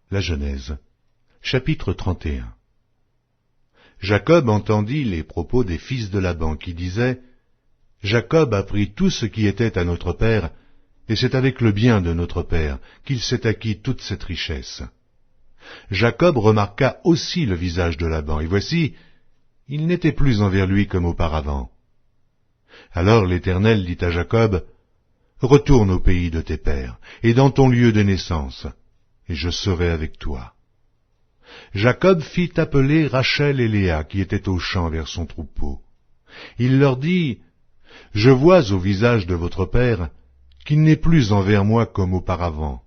La Genèse, chapitre 31. Jacob entendit les propos des fils de Laban qui disaient « Jacob a pris tout ce qui était à notre père, et c'est avec le bien de notre père qu'il s'est acquis toute cette richesse. » Jacob remarqua aussi le visage de Laban, et voici, il n'était plus envers lui comme auparavant. Alors l'Éternel dit à Jacob, « Retourne au pays de tes pères, et dans ton lieu de naissance, et je serai avec toi. » Jacob fit appeler Rachel et Léa qui étaient au champ vers son troupeau. Il leur dit, « Je vois au visage de votre père qu'il n'est plus envers moi comme auparavant,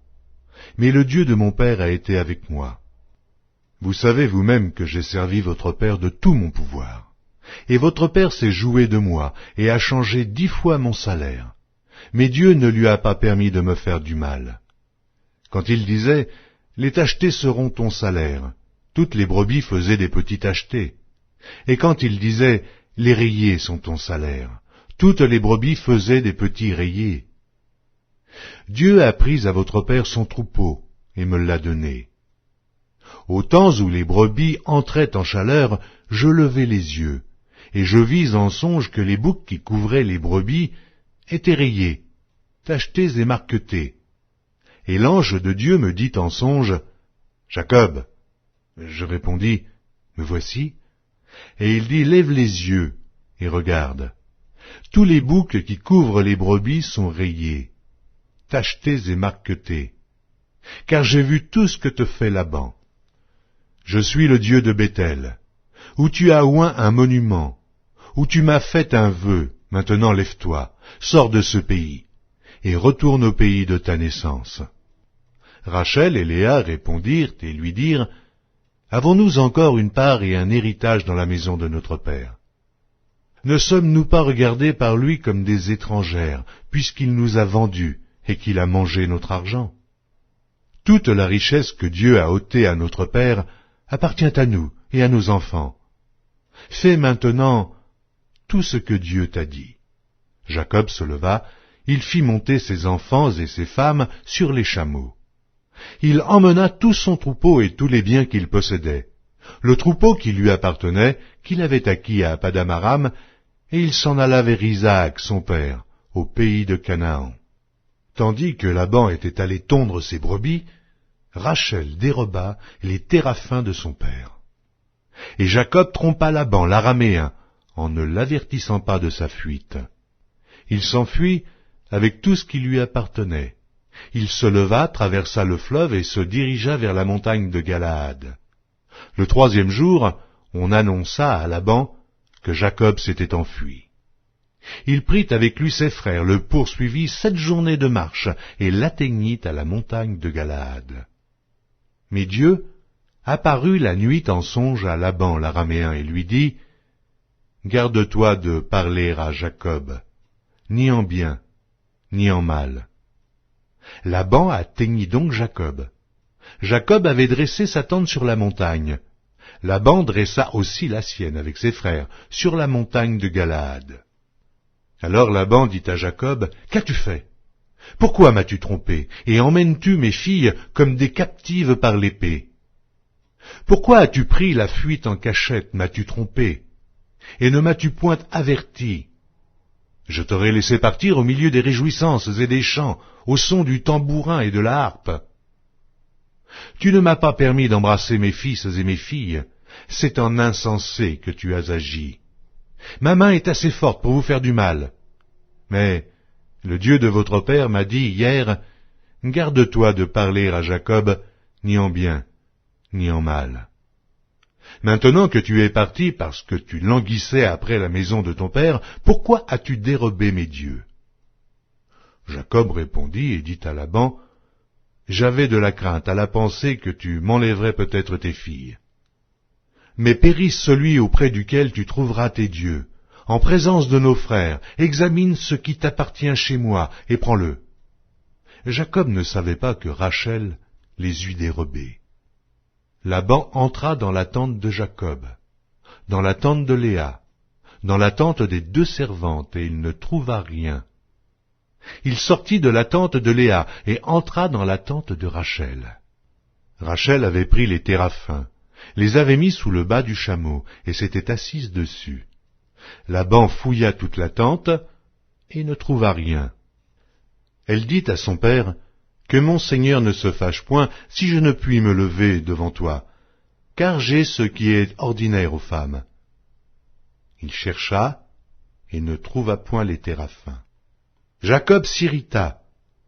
mais le Dieu de mon père a été avec moi. Vous savez vous-même que j'ai servi votre père de tout mon pouvoir, et votre père s'est joué de moi et a changé 10 fois mon salaire, mais Dieu ne lui a pas permis de me faire du mal. Quand il disait, « Les tachetés seront ton salaire », toutes les brebis faisaient des petits tachetés. Et quand il disait, « Les rayés sont ton salaire », toutes les brebis faisaient des petits rayés. Dieu a pris à votre père son troupeau et me l'a donné. Au temps où les brebis entraient en chaleur, je levai les yeux, et je vis en songe que les boucs qui couvraient les brebis étaient rayés, tachetés et marquetés. Et l'ange de Dieu me dit en songe, « Jacob !» Je répondis, « Me voici. » Et il dit, « Lève les yeux et regarde. Tous les boucs qui couvrent les brebis sont rayés, tachetés et marquetés, car j'ai vu tout ce que te fait Laban. Je suis le Dieu de Béthel, où tu as oint un monument, où tu m'as fait un vœu. Maintenant lève-toi, sors de ce pays, et retourne au pays de ta naissance. » Rachel et Léa répondirent et lui dirent, « Avons-nous encore une part et un héritage dans la maison de notre père? Ne sommes-nous pas regardés par lui comme des étrangères, puisqu'il nous a vendus et qu'il a mangé notre argent? Toute la richesse que Dieu a ôtée à notre père appartient à nous et à nos enfants. Fais maintenant tout ce que Dieu t'a dit. » Jacob se leva, il fit monter ses enfants et ses femmes sur les chameaux. Il emmena tout son troupeau et tous les biens qu'il possédait, le troupeau qui lui appartenait, qu'il avait acquis à Paddan-aram, et il s'en alla vers Isaac, son père, au pays de Canaan. Tandis que Laban était allé tondre ses brebis, Rachel déroba les téraphins de son père. Et Jacob trompa Laban, l'araméen, en ne l'avertissant pas de sa fuite. Il s'enfuit avec tout ce qui lui appartenait. Il se leva, traversa le fleuve et se dirigea vers la montagne de Galaad. Le 3e jour, on annonça à Laban que Jacob s'était enfui. Il prit avec lui ses frères, le poursuivit 7 journées de marche et l'atteignit à la montagne de Galaad. Mais Dieu apparut la nuit en songe à Laban l'araméen et lui dit, « Garde-toi de parler à Jacob, ni en bien, ni en mal. » Laban atteignit donc Jacob. Jacob avait dressé sa tente sur la montagne. Laban dressa aussi la sienne avec ses frères sur la montagne de Galaad. Alors Laban dit à Jacob, « Qu'as-tu fait? Pourquoi m'as-tu trompé, et emmènes-tu mes filles comme des captives par l'épée? Pourquoi as-tu pris la fuite en cachette, m'as-tu trompé, et ne m'as-tu point averti? Je t'aurais laissé partir au milieu des réjouissances et des chants, au son du tambourin et de la harpe. Tu ne m'as pas permis d'embrasser mes fils et mes filles, c'est en insensé que tu as agi. Ma main est assez forte pour vous faire du mal. Mais le Dieu de votre père m'a dit hier, « Garde-toi de parler à Jacob, ni en bien, ni en mal. » Maintenant que tu es parti parce que tu languissais après la maison de ton père, pourquoi as-tu dérobé mes dieux? Jacob répondit et dit à Laban, « J'avais de la crainte à la pensée que tu m'enlèverais peut-être tes filles. Mais périsse celui auprès duquel tu trouveras tes dieux. En présence de nos frères, examine ce qui t'appartient chez moi et prends-le. » Jacob ne savait pas que Rachel les eût dérobés. Laban entra dans la tente de Jacob, dans la tente de Léa, dans la tente des 2 servantes, et il ne trouva rien. Il sortit de la tente de Léa et entra dans la tente de Rachel. Rachel avait pris les téraphins, les avait mis sous le bas du chameau, et s'était assise dessus. Laban fouilla toute la tente, et ne trouva rien. Elle dit à son père, « Que mon Seigneur ne se fâche point si je ne puis me lever devant toi, car j'ai ce qui est ordinaire aux femmes. » Il chercha, et ne trouva point les téraphins. Jacob s'irrita,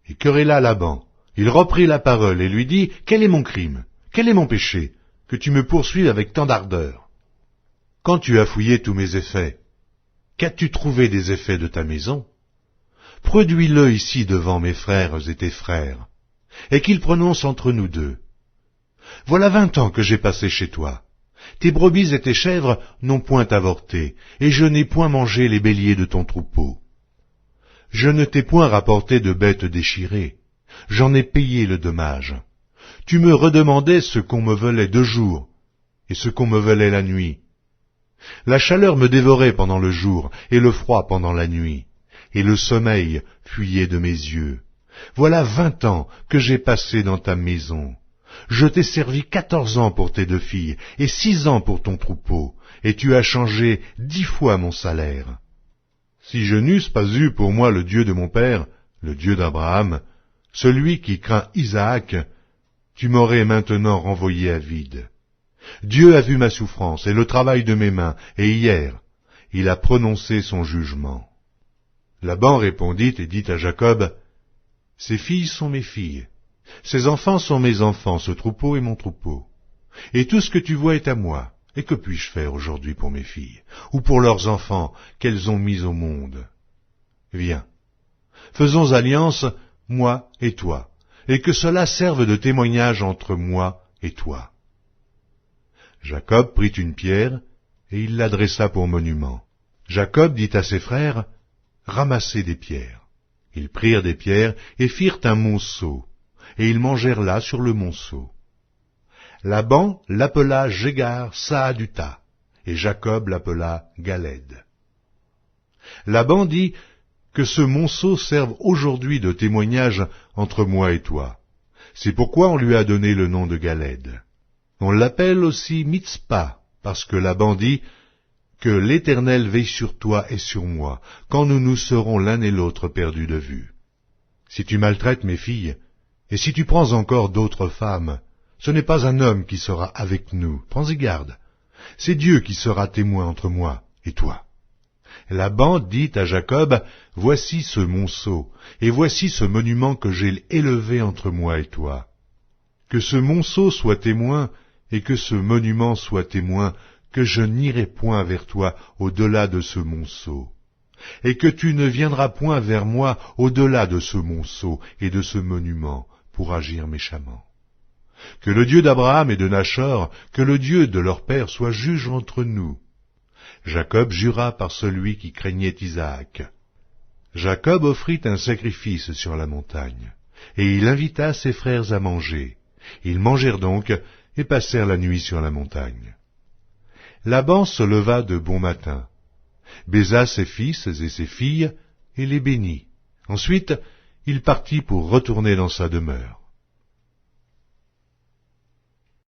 et querella Laban. Il reprit la parole et lui dit, « Quel est mon crime? Quel est mon péché, que tu me poursuives avec tant d'ardeur? Quand tu as fouillé tous mes effets, qu'as-tu trouvé des effets de ta maison? Produis-le ici devant mes frères et tes frères, et qu'ils prononcent entre nous deux. Voilà 20 ans que j'ai passé chez toi. Tes brebis et tes chèvres n'ont point avorté, et je n'ai point mangé les béliers de ton troupeau. Je ne t'ai point rapporté de bêtes déchirées, j'en ai payé le dommage. Tu me redemandais ce qu'on me volait de jour, et ce qu'on me volait la nuit. La chaleur me dévorait pendant le jour, et le froid pendant la nuit, et le sommeil fuyait de mes yeux. Voilà 20 ans que j'ai passé dans ta maison. Je t'ai servi 14 ans pour tes 2 filles, et 6 ans pour ton troupeau, et tu as changé 10 fois mon salaire. Si je n'eusse pas eu pour moi le Dieu de mon père, le Dieu d'Abraham, celui qui craint Isaac, tu m'aurais maintenant renvoyé à vide. Dieu a vu ma souffrance et le travail de mes mains, et hier, il a prononcé son jugement. Laban répondit et dit à Jacob, « Ces filles sont mes filles, ces enfants sont mes enfants, ce troupeau est mon troupeau. Et tout ce que tu vois est à moi. Et que puis-je faire aujourd'hui pour mes filles, ou pour leurs enfants qu'elles ont mis au monde? Viens, faisons alliance, moi et toi, et que cela serve de témoignage entre moi et toi. » Jacob prit une pierre, et il l'adressa pour monument. Jacob dit à ses frères, « Ramassez des pierres. » Ils prirent des pierres et firent un monceau, et ils mangèrent là sur le monceau. Laban l'appela Jégar Saaduta, et Jacob l'appela Galed. Laban dit, « Que ce monceau serve aujourd'hui de témoignage entre moi et toi. » C'est pourquoi on lui a donné le nom de Galed. On l'appelle aussi Mitzpah, parce que Laban dit, « Que l'Éternel veille sur toi et sur moi, quand nous nous serons l'un et l'autre perdus de vue. Si tu maltraites mes filles, et si tu prends encore d'autres femmes, ce n'est pas un homme qui sera avec nous, prends-y garde. C'est Dieu qui sera témoin entre moi et toi. » Laban dit à Jacob, « Voici ce monceau, et voici ce monument que j'ai élevé entre moi et toi. Que ce monceau soit témoin, et que ce monument soit témoin, que je n'irai point vers toi au-delà de ce monceau, et que tu ne viendras point vers moi au-delà de ce monceau et de ce monument, pour agir méchamment. Que le Dieu d'Abraham et de Nachor, que le Dieu de leur père soit juge entre nous. » Jacob jura par celui qui craignait Isaac. Jacob offrit un sacrifice sur la montagne, et il invita ses frères à manger. Ils mangèrent donc, et passèrent la nuit sur la montagne. Laban se leva de bon matin, baisa ses fils et ses filles, et les bénit. Ensuite, il partit pour retourner dans sa demeure.